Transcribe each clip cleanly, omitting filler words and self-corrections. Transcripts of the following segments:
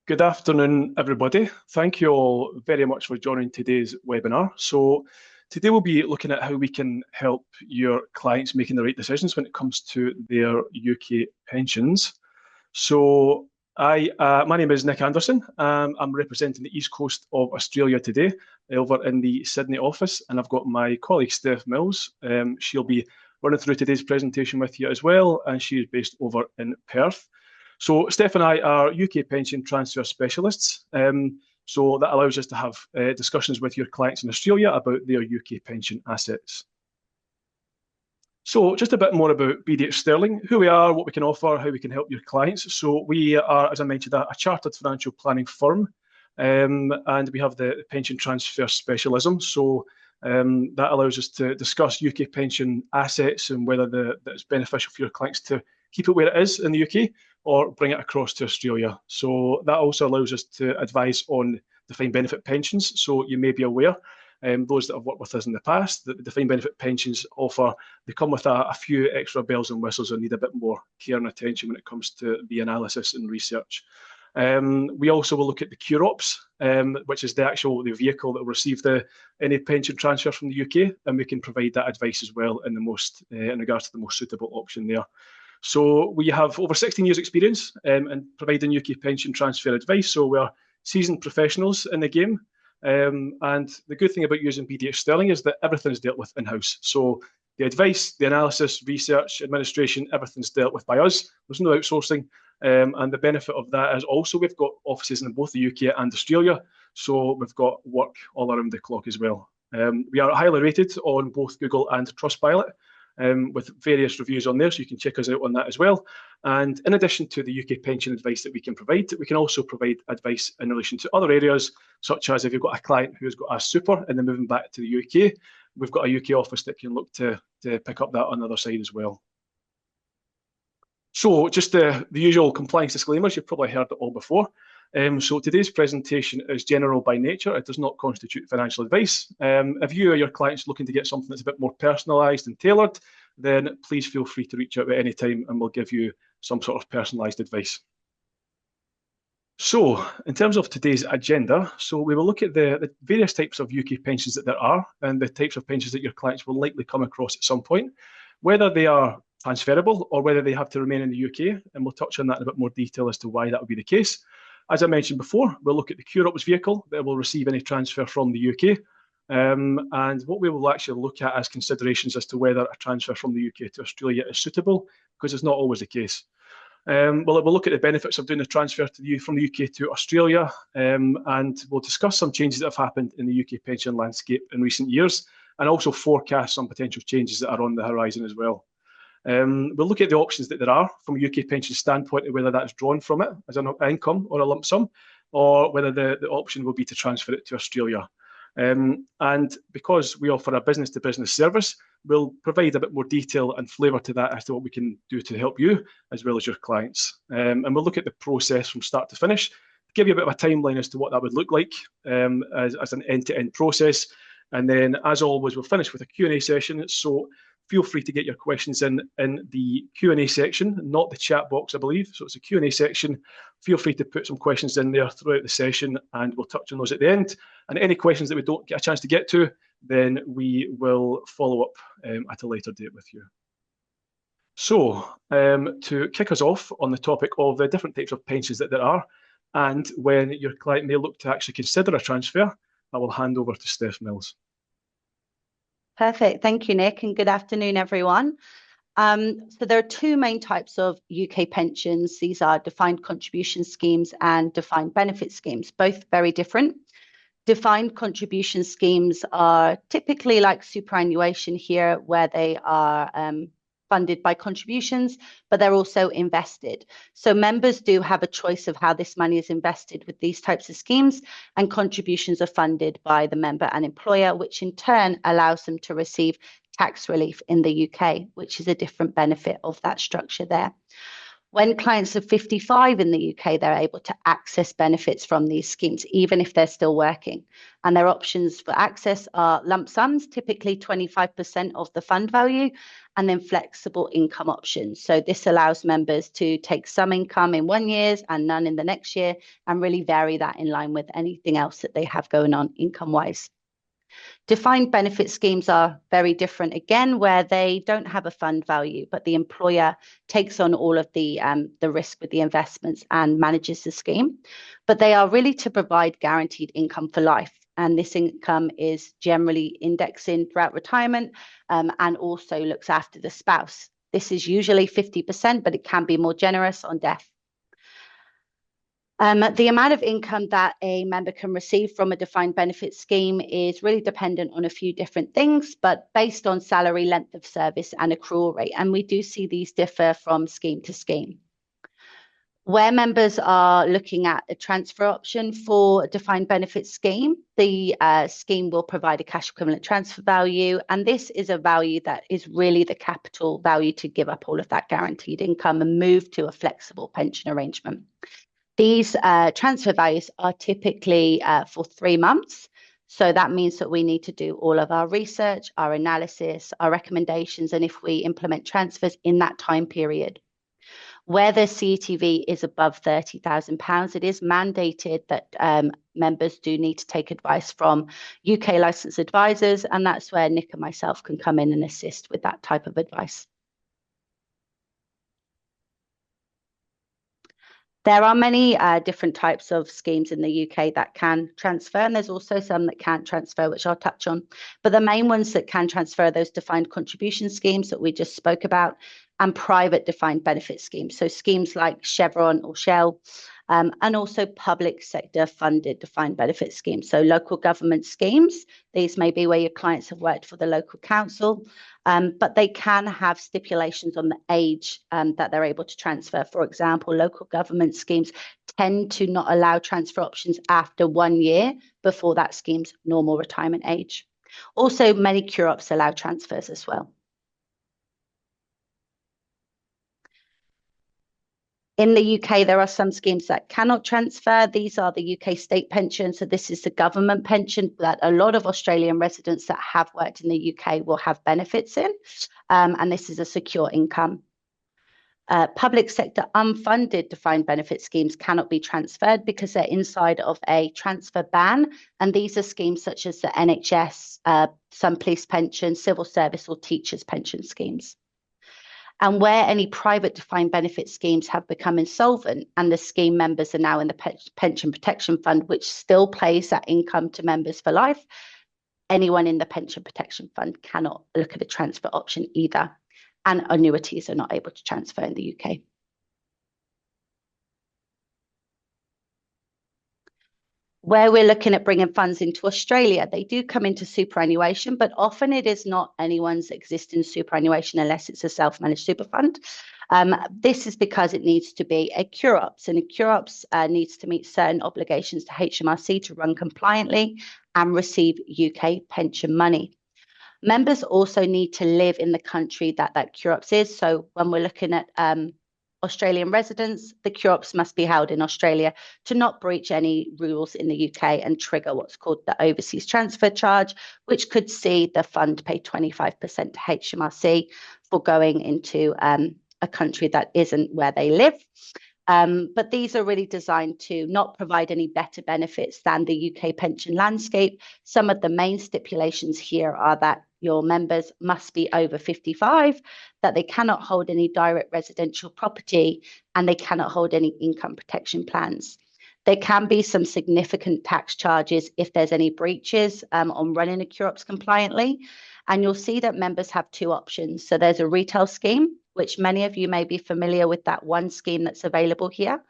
Good afternoon, everybody. Thank you all very much for joining today's webinar. So today we'll be looking at how we can help your clients making the right decisions when it comes to their UK pensions. So my name is Nick Anderson. I'm representing the East Coast of Australia today over in the Sydney office, and I've got my colleague Steph Mills. She'll be running through today's presentation with you as well, and she is based over in Perth. So Steph and I are UK pension transfer specialists. So that allows us to have discussions with your clients in Australia about their UK pension assets. So just a bit more about BDH Sterling, who we are, what we can offer, how we can help your clients. So we are, as I mentioned, a chartered financial planning firm, and we have the pension transfer specialism. So that allows us to discuss UK pension assets and whether that it's beneficial for your clients to keep it where it is in the UK or bring it across to Australia. So that also allows us to advise on defined benefit pensions. So you may be aware, those that have worked with us in the past, that the defined benefit pensions they come with a few extra bells and whistles and need a bit more care and attention when it comes to the analysis and research. We also will look at the QROPS, which is the vehicle that will receive any pension transfer from the UK, and we can provide that advice as well in regards to the most suitable option there. So we have over 16 years experience in providing UK pension transfer advice. So we're seasoned professionals in the game. And the good thing about using BDH Sterling is that everything is dealt with in-house. So the advice, the analysis, research, administration, everything's dealt with by us. There's no outsourcing. And the benefit of that is also we've got offices in both the UK and Australia. So we've got work all around the clock as well. We are highly rated on both Google and Trustpilot, with various reviews on there, so you can check us out on that as well. And in addition to the UK pension advice that we can provide, we can also provide advice in relation to other areas, such as if you've got a client who's got a super and they're moving back to the UK, we've got a UK office that can look to pick up that on the other side as well. So just the usual compliance disclaimers, you've probably heard it all before. So today's presentation is general by nature. It does not constitute financial advice. If you or your clients are looking to get something that's a bit more personalised and tailored, then please feel free to reach out at any time and we'll give you some sort of personalised advice. So in terms of today's agenda, so we will look at the various types of UK pensions that there are and the types of pensions that your clients will likely come across at some point, whether they are transferable or whether they have to remain in the UK, and we'll touch on that in a bit more detail as to why that would be the case. As I mentioned before, we'll look at the QROPS vehicle that will receive any transfer from the UK. And what we will actually look at as considerations as to whether a transfer from the UK to Australia is suitable, because it's not always the case. We'll look at the benefits of doing the transfer from the UK to Australia, and we'll discuss some changes that have happened in the UK pension landscape in recent years, and also forecast some potential changes that are on the horizon as well. We'll look at the options that there are from a UK pension standpoint, and whether that's drawn from it as an income or a lump sum, or whether the option will be to transfer it to Australia. And because we offer a business-to-business service, we'll provide a bit more detail and flavour to that as to what we can do to help you as well as your clients. And we'll look at the process from start to finish, give you a bit of a timeline as to what that would look like as an end-to-end process. And then, as always, we'll finish with a Q&A session. So feel free to get your questions in the Q&A section, not the chat box, I believe. So it's a Q&A section. Feel free to put some questions in there throughout the session, and we'll touch on those at the end. And any questions that we don't get a chance to get to, then we will follow up at a later date with you. So to kick us off on the topic of the different types of pensions that there are, and when your client may look to actually consider a transfer, I will hand over to Steph Mills. Perfect. Thank you, Nick, and good afternoon, everyone. So there are two main types of UK pensions. These are defined contribution schemes and defined benefit schemes, both very different. Defined contribution schemes are typically like superannuation here, where they are funded by contributions, but they're also invested. So members do have a choice of how this money is invested with these types of schemes, and contributions are funded by the member and employer, which in turn allows them to receive tax relief in the UK, which is a different benefit of that structure there. When clients are 55 in the UK, they're able to access benefits from these schemes, even if they're still working. And their options for access are lump sums, typically 25% of the fund value, and then flexible income options. So this allows members to take some income in 1 year and none in the next year, and really vary that in line with anything else that they have going on income-wise. Defined benefit schemes are very different again, where they don't have a fund value, but the employer takes on all of the risk with the investments and manages the scheme. But they are really to provide guaranteed income for life. And this income is generally indexing throughout retirement and also looks after the spouse. This is usually 50%, but it can be more generous on death. The amount of income that a member can receive from a defined benefit scheme is really dependent on a few different things, but based on salary, length of service, and accrual rate. And we do see these differ from scheme to scheme. Where members are looking at a transfer option for a defined benefit scheme, the scheme will provide a cash equivalent transfer value. And this is a value that is really the capital value to give up all of that guaranteed income and move to a flexible pension arrangement. These transfer values are typically for 3 months. So that means that we need to do all of our research, our analysis, our recommendations, and if we implement transfers in that time period. Where the CETV is above £30,000, it is mandated that members do need to take advice from UK licensed advisors, and that's where Nick and myself can come in and assist with that type of advice. There are many different types of schemes in the UK that can transfer, and there's also some that can't transfer, which I'll touch on. But the main ones that can transfer are those defined contribution schemes that we just spoke about, and private defined benefit schemes. So schemes like Chevron or Shell, and also public sector funded defined benefit schemes. So local government schemes, these may be where your clients have worked for the local council, but they can have stipulations on the age that they're able to transfer. For example, local government schemes tend to not allow transfer options after 1 year before that scheme's normal retirement age. Also, many cure-ups allow transfers as well. In the UK, there are some schemes that cannot transfer. These are the UK state pension. So this is the government pension that a lot of Australian residents that have worked in the UK will have benefits in. And this is a secure income. Public sector unfunded defined benefit schemes cannot be transferred because they're inside of a transfer ban. And these are schemes such as the NHS, some police pensions, civil service or teachers pension schemes. And where any private defined benefit schemes have become insolvent and the scheme members are now in the pension protection fund, which still pays that income to members for life, anyone in the pension protection fund cannot look at a transfer option either. And annuities are not able to transfer in the UK. Where we're looking at bringing funds into Australia, they do come into superannuation, but often it is not anyone's existing superannuation unless it's a self-managed super fund. This is because it needs to be a cure-ups, and a cure-ups needs to meet certain obligations to HMRC to run compliantly and receive UK pension money. Members also need to live in the country that cure-ups is. So when we're looking at Australian residents, the cure-ups must be held in Australia to not breach any rules in the UK and trigger what's called the overseas transfer charge, which could see the fund pay 25% to HMRC for going into a country that isn't where they live. But these are really designed to not provide any better benefits than the UK pension landscape. Some of the main stipulations here are that your members must be over 55, that they cannot hold any direct residential property, and they cannot hold any income protection plans. There can be some significant tax charges if there's any breaches on running a cure-ups compliantly. And you'll see that members have 2 options. So there's a retail scheme, which many of you may be familiar with, that one scheme that's available here,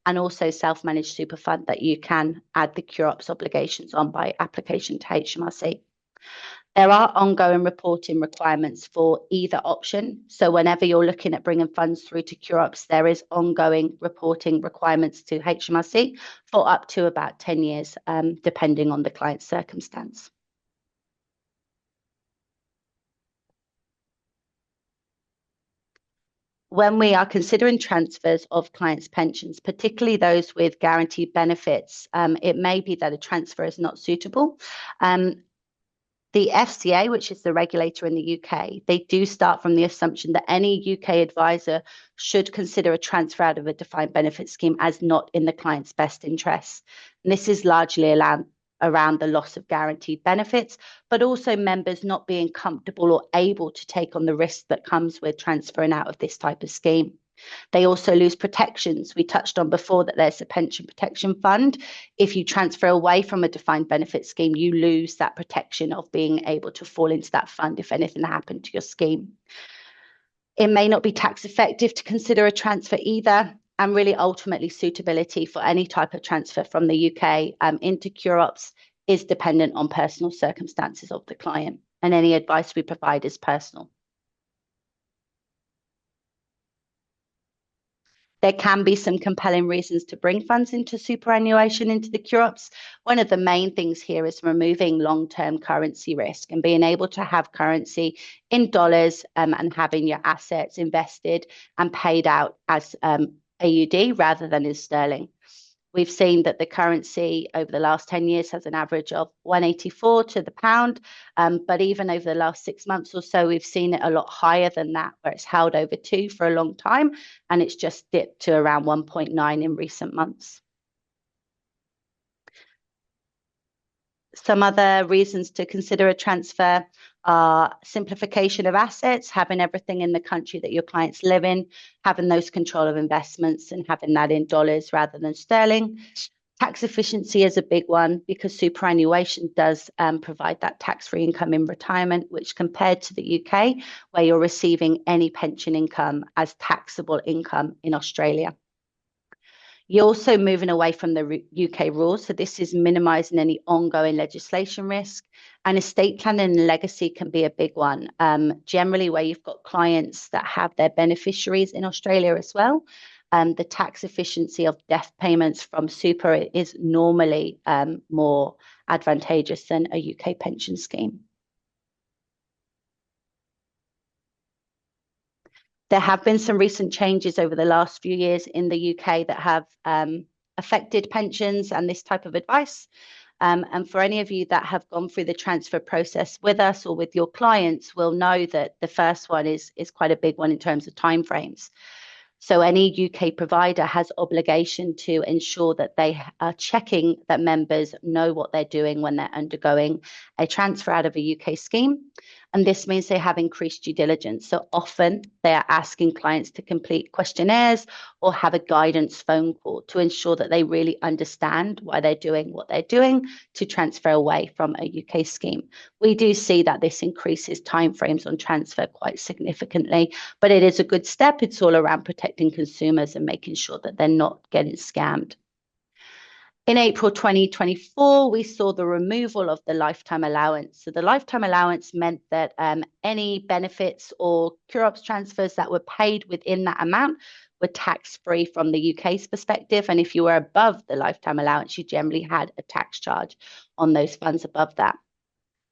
and also self-managed super fund that you can add the cure-ups obligations on by application to HMRC. There are ongoing reporting requirements for either option. So whenever you're looking at bringing funds through to cure-ups, there is ongoing reporting requirements to HMRC for up to about 10 years, depending on the client's circumstance. when we are considering transfers of clients' pensions, particularly those with guaranteed benefits, it may be that a transfer is not suitable. The FCA, which is the regulator in the UK, they do start from the assumption that any UK advisor should consider a transfer out of a defined benefit scheme as not in the client's best interests. And this is largely around the loss of guaranteed benefits, but also members not being comfortable or able to take on the risk that comes with transferring out of this type of scheme. They also lose protections. We touched on before that there's a pension protection fund. If you transfer away from a defined benefit scheme, you lose that protection of being able to fall into that fund if anything happened to your scheme. It may not be tax effective to consider a transfer either, and really ultimately suitability for any type of transfer from the UK into CureOps is dependent on personal circumstances of the client, and any advice we provide is personal. There can be some compelling reasons to bring funds into superannuation into the CureOps. One of the main things here is removing long-term currency risk and being able to have currency in dollars and having your assets invested and paid out as AUD rather than in sterling. We've seen that the currency over the last 10 years has an average of 184 to the pound, but even over the last 6 months or so, we've seen it a lot higher than that, where it's held over 2 for a long time, and it's just dipped to around 1.9 in recent months. Some other reasons to consider a transfer are simplification of assets, having everything in the country that your clients live in, having those control of investments and having that in dollars rather than sterling. Tax efficiency is a big one because superannuation does provide that tax-free income in retirement, which compared to the UK, where you're receiving any pension income as taxable income in Australia. You're also moving away from the UK rules, so this is minimising any ongoing legislation risk. And estate planning and legacy can be a big one, generally where you've got clients that have their beneficiaries in Australia as well. The tax efficiency of death payments from super is normally more advantageous than a UK pension scheme. There have been some recent changes over the last few years in the UK that have affected pensions and this type of advice. And for any of you that have gone through the transfer process with us or with your clients will know that the first one is quite a big one in terms of timeframes. So any UK provider has obligation to ensure that they are checking that members know what they're doing when they're undergoing a transfer out of a UK scheme. And this means they have increased due diligence. So often they are asking clients to complete questionnaires or have a guidance phone call to ensure that they really understand why they're doing what they're doing to transfer away from a UK scheme. We do see that this increases timeframes on transfer quite significantly, but it is a good step. It's all around protecting consumers and making sure that they're not getting scammed. In April 2024, we saw the removal of the lifetime allowance. So the lifetime allowance meant that any benefits or CureOps transfers that were paid within that amount were tax-free from the UK's perspective. And if you were above the lifetime allowance, you generally had a tax charge on those funds above that.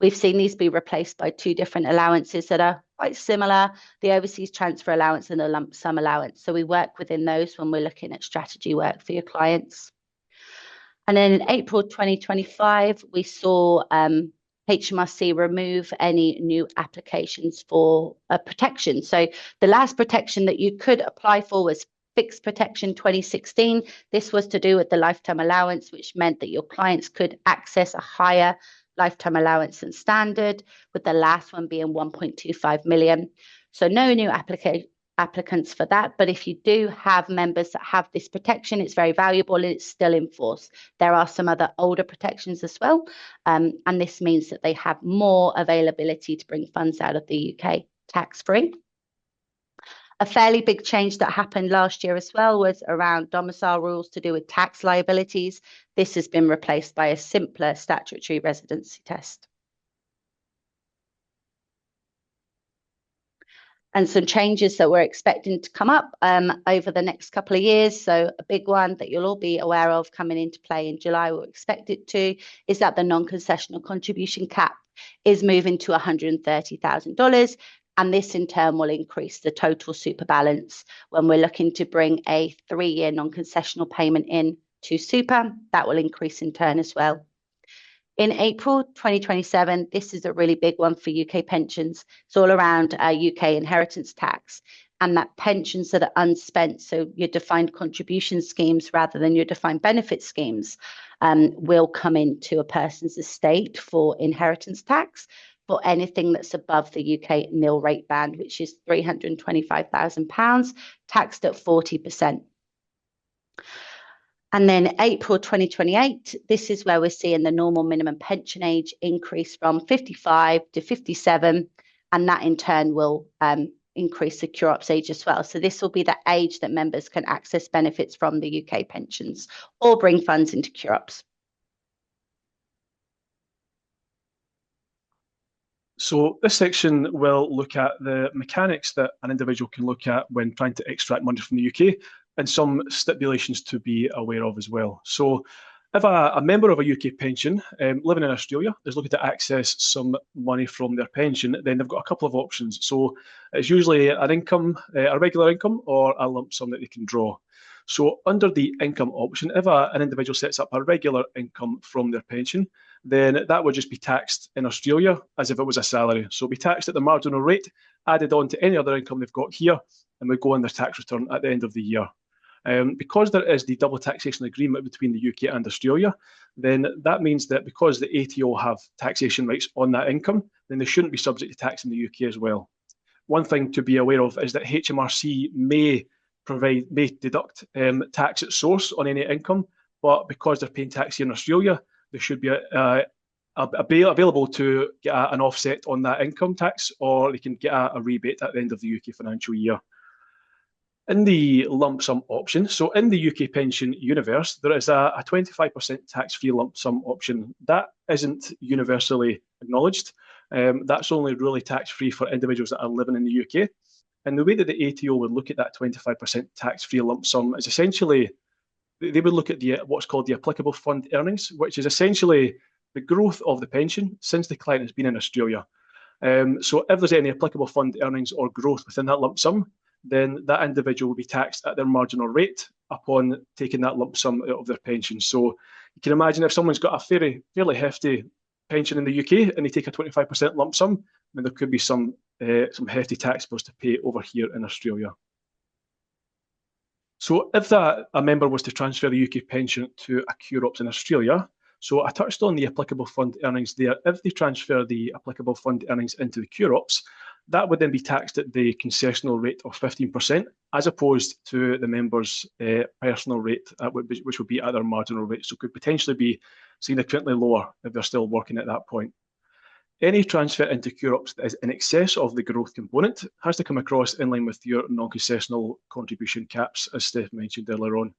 We've seen these be replaced by 2 different allowances that are quite similar, the overseas transfer allowance and the lump sum allowance. So we work within those when we're looking at strategy work for your clients. And then in April 2025, we saw HMRC remove any new applications for protection. So the last protection that you could apply for was Fixed Protection 2016. This was to do with the lifetime allowance, which meant that your clients could access a higher lifetime allowance than standard, with the last one being 1.25 million. So no new applicants for that, but if you do have members that have this protection, it's very valuable and it's still in force. There are some other older protections as well, and this means that they have more availability to bring funds out of the UK tax-free. A fairly big change that happened last year as well was around domicile rules to do with tax liabilities. This has been replaced by a simpler statutory residency test. And some changes that we're expecting to come up over the next couple of years. So a big one that you'll all be aware of coming into play in July, we'll expect it to, is that the non-concessional contribution cap is moving to $130,000. And this in turn will increase the total super balance when we're looking to bring a 3-year non-concessional payment in to super. That will increase in turn as well. In April 2027, this is a really big one for UK pensions. It's all around UK inheritance tax, and that pensions that are unspent, so your defined contribution schemes rather than your defined benefit schemes, will come into a person's estate for inheritance tax for anything that's above the UK nil rate band, which is £325,000, taxed at 40%. And then April 2028, this is where we're seeing the normal minimum pension age increase from 55 to 57, and that in turn will increase the cure-ups age as well. So this will be the age that members can access benefits from the UK pensions or bring funds into cure-ups. So this section will look at the mechanics that an individual can look at when trying to extract money from the UK, and some stipulations to be aware of as well. So if a member of a UK pension living in Australia is looking to access some money from their pension, then they've got a couple of options. So it's usually an income, a regular income, or a lump sum that they can draw. So under the income option, if an individual sets up a regular income from their pension, then that would just be taxed in Australia as if it was a salary. So it'll be taxed at the marginal rate, added on to any other income they've got here, and would go on their tax return at the end of the year. Because there is the double taxation agreement between the UK and Australia, then that means that because the ATO have taxation rights on that income, then they shouldn't be subject to tax in the UK as well. One thing to be aware of is that HMRC may deduct tax at source on any income, but because they're paying tax here in Australia, they should be available to get an offset on that income tax, or they can get a rebate at the end of the UK financial year. In the lump sum option, so in the UK pension universe, there is a 25% tax-free lump sum option. That isn't universally acknowledged. That's only really tax-free for individuals that are living in the UK. And the way that the ATO would look at that 25% tax-free lump sum is essentially, they would look at what's called the applicable fund earnings, which is essentially the growth of the pension since the client has been in Australia. So if there's any applicable fund earnings or growth within that lump sum, then that individual will be taxed at their marginal rate upon taking that lump sum out of their pension. So you can imagine if someone's got a fairly hefty pension in the UK and they take a 25% lump sum, then there could be some hefty tax bills to pay over here in Australia. So if a member was to transfer the UK pension to a cure-ups in Australia, so I touched on the applicable fund earnings there. If they transfer the applicable fund earnings into the cure-ups, that would then be taxed at the concessional rate of 15%, as opposed to the member's personal rate, which would be at their marginal rate. So could potentially be significantly lower if they're still working at that point. Any transfer into cure-ups that is in excess of the growth component has to come across in line with your non-concessional contribution caps, as Steph mentioned earlier on.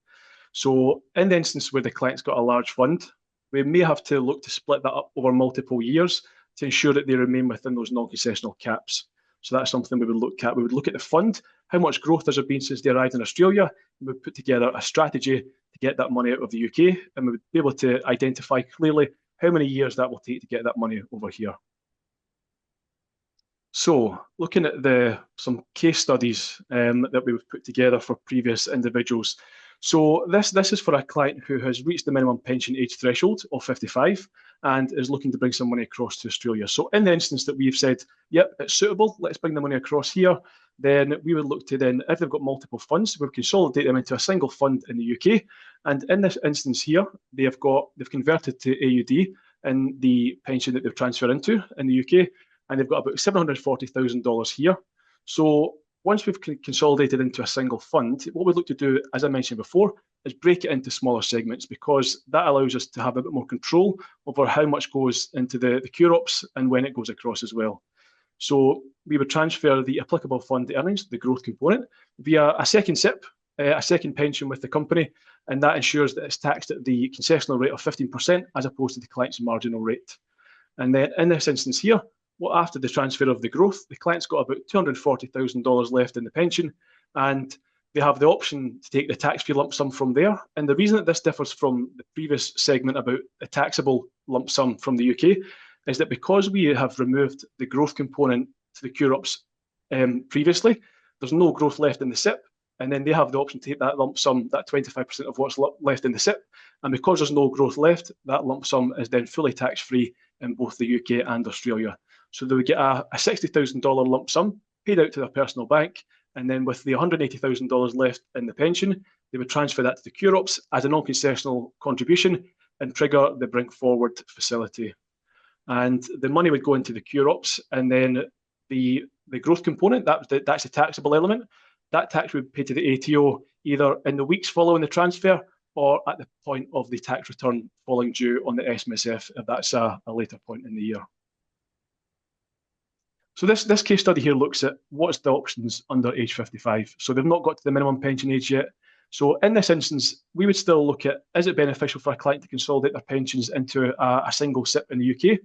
So in the instance where the client's got a large fund, we may have to look to split that up over multiple years to ensure that they remain within those non-concessional caps. So that's something we would look at. We would look at the fund, how much growth has there been since they arrived in Australia, and we'd put together a strategy to get that money out of the UK, and we would be able to identify clearly how many years that will take to get that money over here. So looking at some case studies that we've put together for previous individuals. So this is for a client who has reached the minimum pension age threshold of 55 and is looking to bring some money across to Australia. So in the instance that we've said, yep, it's suitable, let's bring the money across here, then we would look to then, if they've got multiple funds, we'll consolidate them into a single fund in the UK. And in this instance here, they've converted to AUD in the pension that they've transferred into in the UK, and they've got about $740,000 here. So once we've consolidated into a single fund, what we'd look to do, as I mentioned before, is break it into smaller segments, because that allows us to have a bit more control over how much goes into the cure-ups and when it goes across as well. So we would transfer the applicable fund earnings, the growth component, via a second SIP, a second pension with the company, and that ensures that it's taxed at the concessional rate of 15% as opposed to the client's marginal rate. And then in this instance here, after the transfer of the growth, the client's got about $240,000 left in the pension, and they have the option to take the tax-free lump sum from there. And the reason that this differs from the previous segment about a taxable lump sum from the UK is that because we have removed the growth component to the cure-ups previously. There's no growth left in the SIP, and then they have the option to take that lump sum, that 25% of what's left in the SIP. And because there's no growth left, that lump sum is then fully tax-free in both the UK and Australia. So they would get a $60,000 lump sum paid out to their personal bank, and then with the $180,000 left in the pension, they would transfer that to the QROPS as a non-concessional contribution and trigger the Bring Forward facility. And the money would go into the QROPS, and then the growth component, that's a taxable element. That tax would be paid to the ATO either in the weeks following the transfer or at the point of the tax return falling due on the SMSF, if that's a later point in the year. So this case study here looks at what's the options under age 55. So they've not got to the minimum pension age yet. So in this instance, we would still look at, is it beneficial for a client to consolidate their pensions into a single SIP in the UK?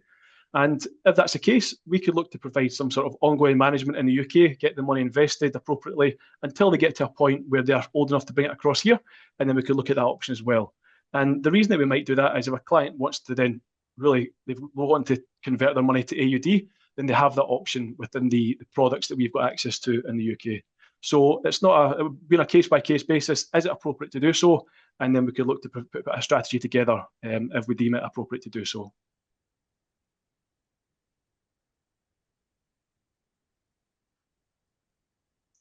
And if that's the case, we could look to provide some sort of ongoing management in the UK, get the money invested appropriately until they get to a point where they're old enough to bring it across here. And then we could look at that option as well. And the reason that we might do that is if a client wants to then really, they want to convert their money to AUD, then they have that option within the products that we've got access to in the UK. So it's not a case-by-case basis. Is it appropriate to do so? And then we could look to put a strategy together if we deem it appropriate to do so.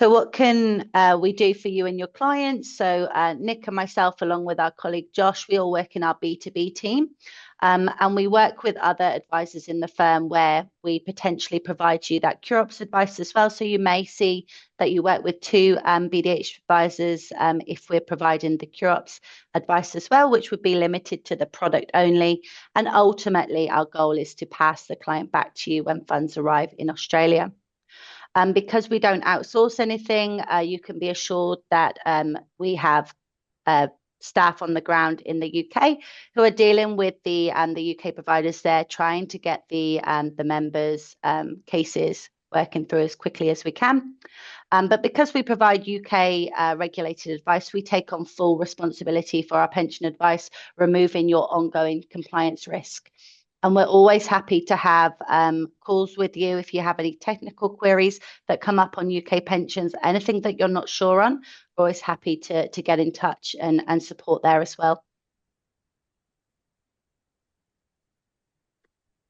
So what can we do for you and your clients? So Nick and myself, along with our colleague Josh, we all work in our B2B team. And we work with other advisors in the firm where we potentially provide you that QROPS advice as well. So you may see that you work with two BDH advisors if we're providing the QROPS advice as well, which would be limited to the product only. And ultimately, our goal is to pass the client back to you when funds arrive in Australia. Because we don't outsource anything, you can be assured that we have staff on the ground in the UK who are dealing with the UK providers there, trying to get the members' cases working through as quickly as we can. But because we provide UK regulated advice, we take on full responsibility for our pension advice, removing your ongoing compliance risk. And we're always happy to have calls with you if you have any technical queries that come up on UK pensions, anything that you're not sure on. We're always happy to get in touch and support there as well.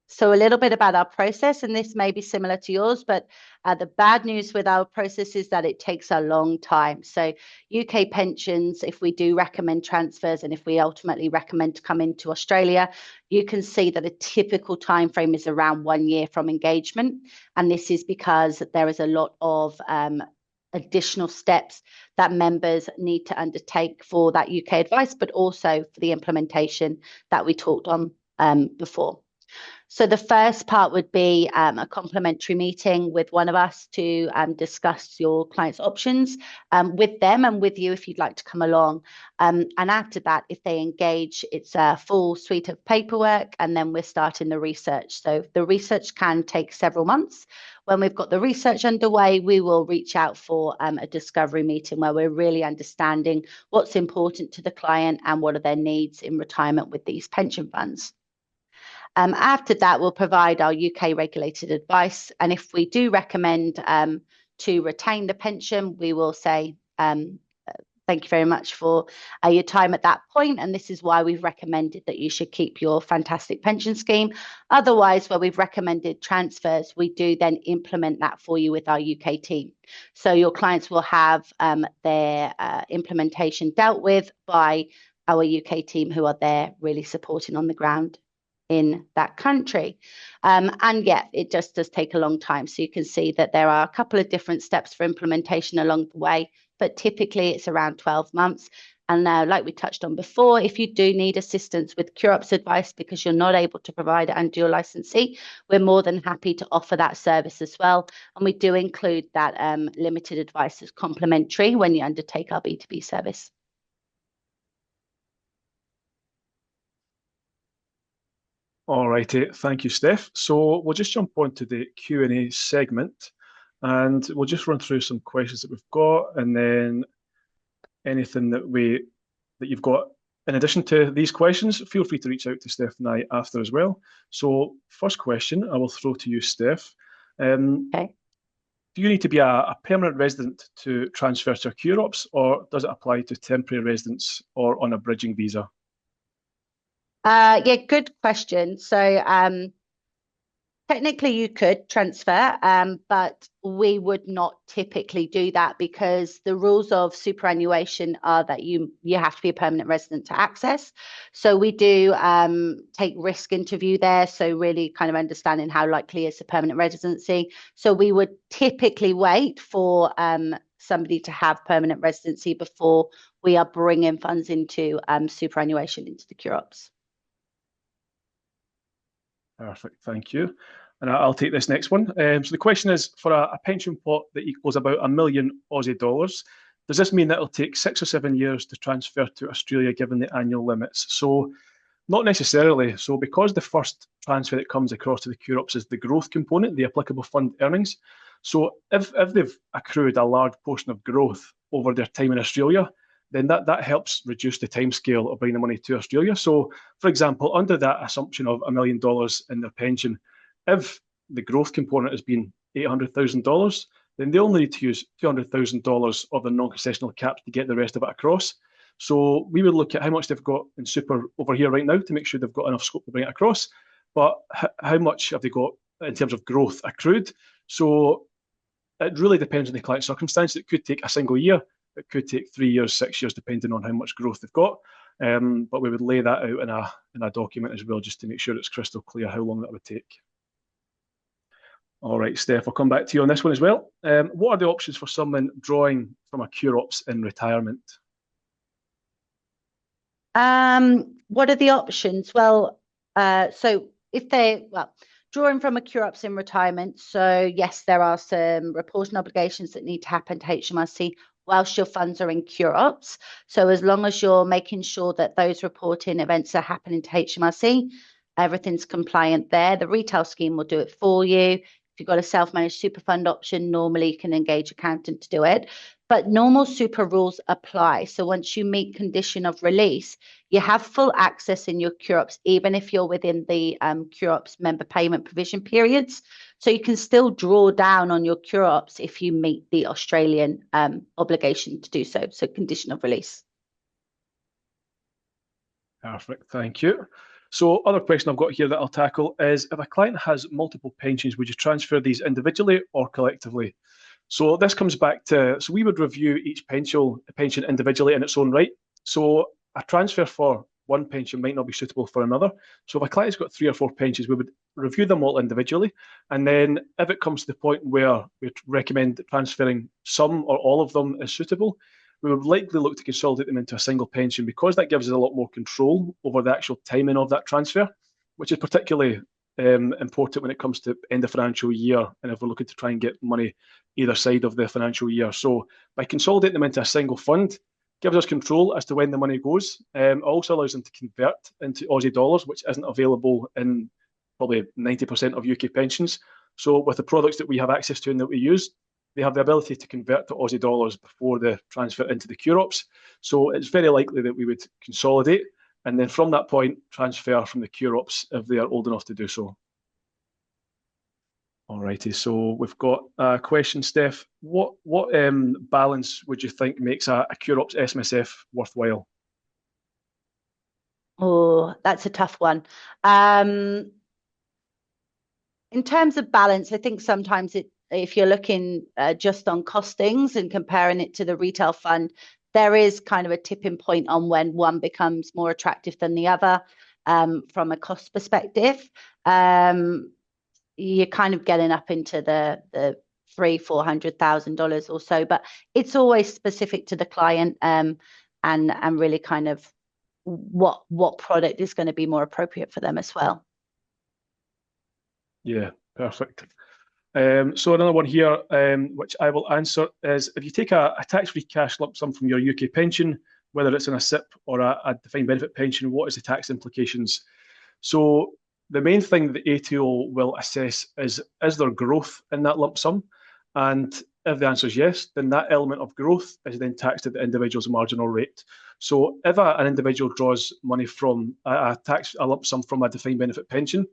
So a little bit about our process, and this may be similar to yours, but the bad news with our process is that it takes a long time. So UK pensions, if we do recommend transfers and if we ultimately recommend to come into Australia, you can see that a typical time frame is around 1 year from engagement. And this is because there is a lot of additional steps that members need to undertake for that UK advice, but also for the implementation that we talked on before. So the first part would be a complimentary meeting with one of us to discuss your client's options with them and with you if you'd like to come along. And after that, if they engage, it's a full suite of paperwork, and then we're starting the research. So the research can take several months. When we've got the research underway, we will reach out for a discovery meeting where we're really understanding what's important to the client and what are their needs in retirement with these pension funds. After that, we'll provide our UK regulated advice. And if we do recommend to retain the pension, we will say, thank you very much for your time at that point. And this is why we've recommended that you should keep your fantastic pension scheme. Otherwise, where we've recommended transfers, we do then implement that for you with our UK team. So your clients will have their implementation dealt with by our UK team who are there really supporting on the ground in that country. And yeah, it just does take a long time. So you can see that there are a couple of different steps for implementation along the way, but typically it's around 12 months. And now, like we touched on before, if you do need assistance with QROPS advice because you're not able to provide it under your licensee, we're more than happy to offer that service as well. And we do include that limited advice as complimentary when you undertake our B2B service. All righty, thank you, Steph. So we'll just jump on to the Q&A segment, and we'll just run through some questions that we've got, and then anything that you've got in addition to these questions, feel free to reach out to Steph and I after as well. So first question, I will throw to you, Steph. Okay. do you need to be a permanent resident to transfer to a QROPS, or does it apply to temporary residents or on a bridging visa? Yeah, good question. So technically you could transfer, but we would not typically do that because the rules of superannuation are that you have to be a permanent resident to access. So we do take risk interview there. So really kind of understanding how likely is the permanent residency. So we would typically wait for somebody to have permanent residency before we are bringing funds into superannuation into the QROPS. Perfect, thank you. And I'll take this next one. So the question is, for a pension pot that equals about $1 million Aussie dollars, does this mean that it'll take 6 or 7 years to transfer to Australia given the annual limits? So not necessarily. So because the first transfer that comes across to the QROPS is the growth component, the applicable fund earnings. So if they've accrued a large portion of growth over their time in Australia, then that helps reduce the timescale of bringing the money to Australia. So, for example, under that assumption of $1 million in their pension, if the growth component has been $800,000, then they only need to use $200,000 of the non-concessional cap to get the rest of it across. So we would look at how much they've got in super over here right now to make sure they've got enough scope to bring it across. But how much have they got in terms of growth accrued? So it really depends on the client circumstance. It could take a single year. It could take 3 years, 6 years, depending on how much growth they've got. But we would lay that out in a document as well, just to make sure it's crystal clear how long that would take. All right, Steph, I'll come back to you on this one as well. What are the options for someone drawing from a QROPS in retirement? What are the options? Well, so if drawing from a QROPS in retirement, so yes, there are some reporting obligations that need to happen to HMRC whilst your funds are in QROPS. So as long as you're making sure that those reporting events are happening to HMRC, everything's compliant there. The retail scheme will do it for you. If you've got a self-managed super fund option, normally you can engage accountant to do it. But normal super rules apply. So once you meet condition of release, you have full access in your QROPS, even if you're within the QROPS member payment provision periods. So you can still draw down on your QROPS if you meet the Australian obligation to do so. So condition of release. Perfect, thank you. So other question I've got here that I'll tackle is, if a client has multiple pensions, would you transfer these individually or collectively? So this comes back to, so we would review each pension individually in its own right. So a transfer for one pension might not be suitable for another. So if a client's got 3 or 4 pensions, we would review them all individually. And then if it comes to the point where we recommend transferring some or all of them as suitable, we would likely look to consolidate them into a single pension, because that gives us a lot more control over the actual timing of that transfer, which is particularly important when it comes to end of financial year, and if we're looking to try and get money either side of the financial year. So by consolidating them into a single fund, gives us control as to when the money goes. It also allows them to convert into Aussie dollars, which isn't available in probably 90% of UK pensions. So with the products that we have access to and that we use, they have the ability to convert to Aussie dollars before the transfer into the QROPS. So it's very likely that we would consolidate, and then from that point, transfer from the QROPS if they are old enough to do so. All righty, so we've got a question, Steph. What balance would you think makes a QROPS SMSF worthwhile? Oh, that's a tough one. In terms of balance, I think sometimes if you're looking just on costings and comparing it to the retail fund, there is kind of a tipping point on when one becomes more attractive than the other from a cost perspective. You're kind of getting up into the $300,000-$400,000 or so, but it's always specific to the client and really kind of what product is going to be more appropriate for them as well. Yeah, perfect. So another one here, which I will answer, is if you take a tax-free cash lump sum from your UK pension, whether it's in a SIP or a defined benefit pension, what is the tax implications? So the main thing that the ATO will assess is there growth in that lump sum? And if the answer is yes, then that element of growth is then taxed at the individual's marginal rate. So if an individual draws money from a lump sum from a defined benefit pension,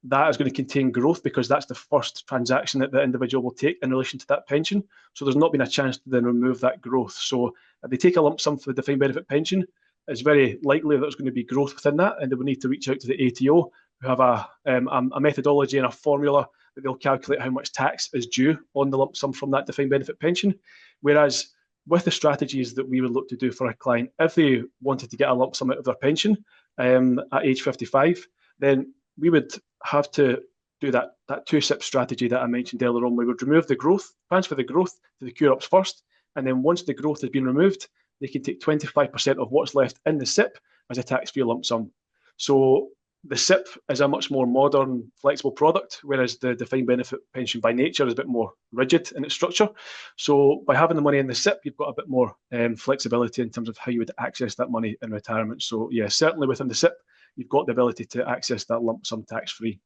that is going to contain growth because that's the first transaction that the individual will take in relation to that pension. So there's not been a chance to then remove that growth. So if they take a lump sum for the defined benefit pension, it's very likely that there's going to be growth within that, and they will need to reach out to the ATO, who have a methodology and a formula that they'll calculate how much tax is due on the lump sum from that defined benefit pension. Whereas with the strategies that we would look to do for a client, if they wanted to get a lump sum out of their pension at age 55, then we would have to do that two SIP strategy that I mentioned earlier on. We would remove the growth, transfer the growth to the QRUPs first, and then once the growth has been removed, they can take 25% of what's left in the SIP as a tax-free lump sum. So the SIP is a much more modern, flexible product, whereas the defined benefit pension by nature is a bit more rigid in its structure. So by having the money in the SIP, you've got a bit more flexibility in terms of how you would access that money in retirement. So yeah, certainly within the SIP, you've got the ability to access that lump sum tax-free.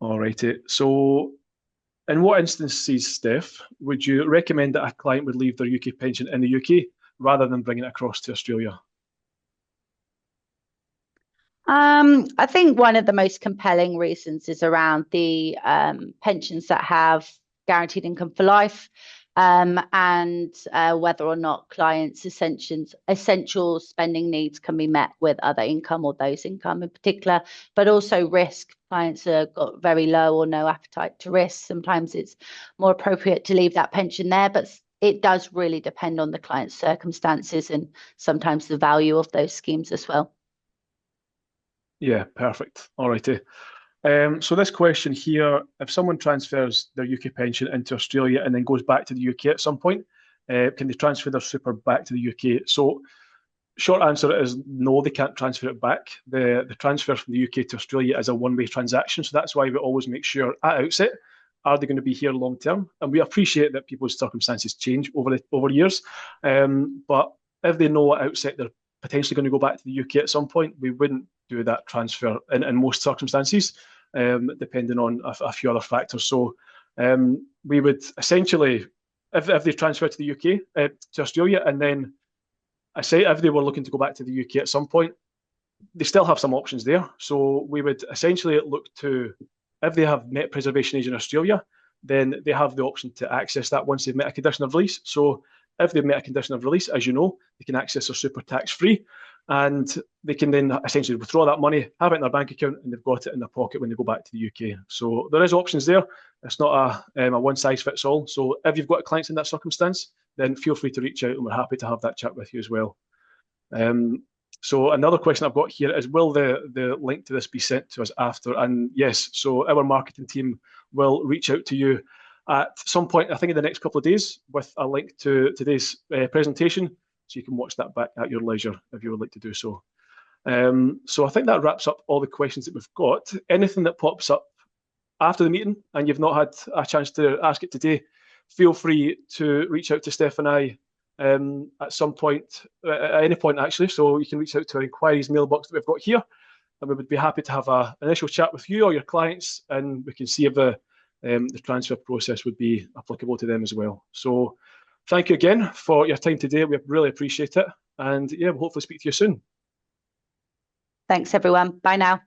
All righty. So in what instances, Steph, would you recommend that a client would leave their UK pension in the UK rather than bringing it across to Australia? I think one of the most compelling reasons is around the pensions that have guaranteed income for life, and whether or not clients' essential spending needs can be met with other income or those income in particular, but also risk. Clients have got very low or no appetite to risk. Sometimes it's more appropriate to leave that pension there, but it does really depend on the client's circumstances and sometimes the value of those schemes as well. Yeah, perfect. All righty. So this question here, if someone transfers their UK pension into Australia and then goes back to the UK at some point, can they transfer their super back to the UK? So short answer is no, they can't transfer it back. The transfer from the UK to Australia is a one-way transaction. So that's why we always make sure at outset, are they going to be here long term? And we appreciate that people's circumstances change over years. But if they know at outset they're potentially going to go back to the UK at some point, we wouldn't do that transfer in most circumstances, depending on a few other factors. So we would essentially, if they transfer to the UK, to Australia, and then I say if they were looking to go back to the UK at some point, they still have some options there. So we would essentially look to, if they have met preservation age in Australia, then they have the option to access that once they've met a condition of release. So if they've met a condition of release, as you know, they can access their super tax-free, and they can then essentially withdraw that money, have it in their bank account, and they've got it in their pocket when they go back to the UK. So there is options there. It's not a one-size-fits-all. So if you've got clients in that circumstance, then feel free to reach out, and we're happy to have that chat with you as well. So another question I've got here is, will the link to this be sent to us after? And yes, so our marketing team will reach out to you at some point, I think in the next couple of days, with a link to today's presentation, so you can watch that back at your leisure if you would like to do so. So I think that wraps up all the questions that we've got. Anything that pops up after the meeting and you've not had a chance to ask it today, feel free to reach out to Steph and I at some point, at any point actually. So you can reach out to our inquiries mailbox that we've got here, and we would be happy to have an initial chat with you or your clients, and we can see if the transfer process would be applicable to them as well. So thank you again for your time today. We really appreciate it. And yeah, we'll hopefully speak to you soon. Thanks, everyone. Bye now.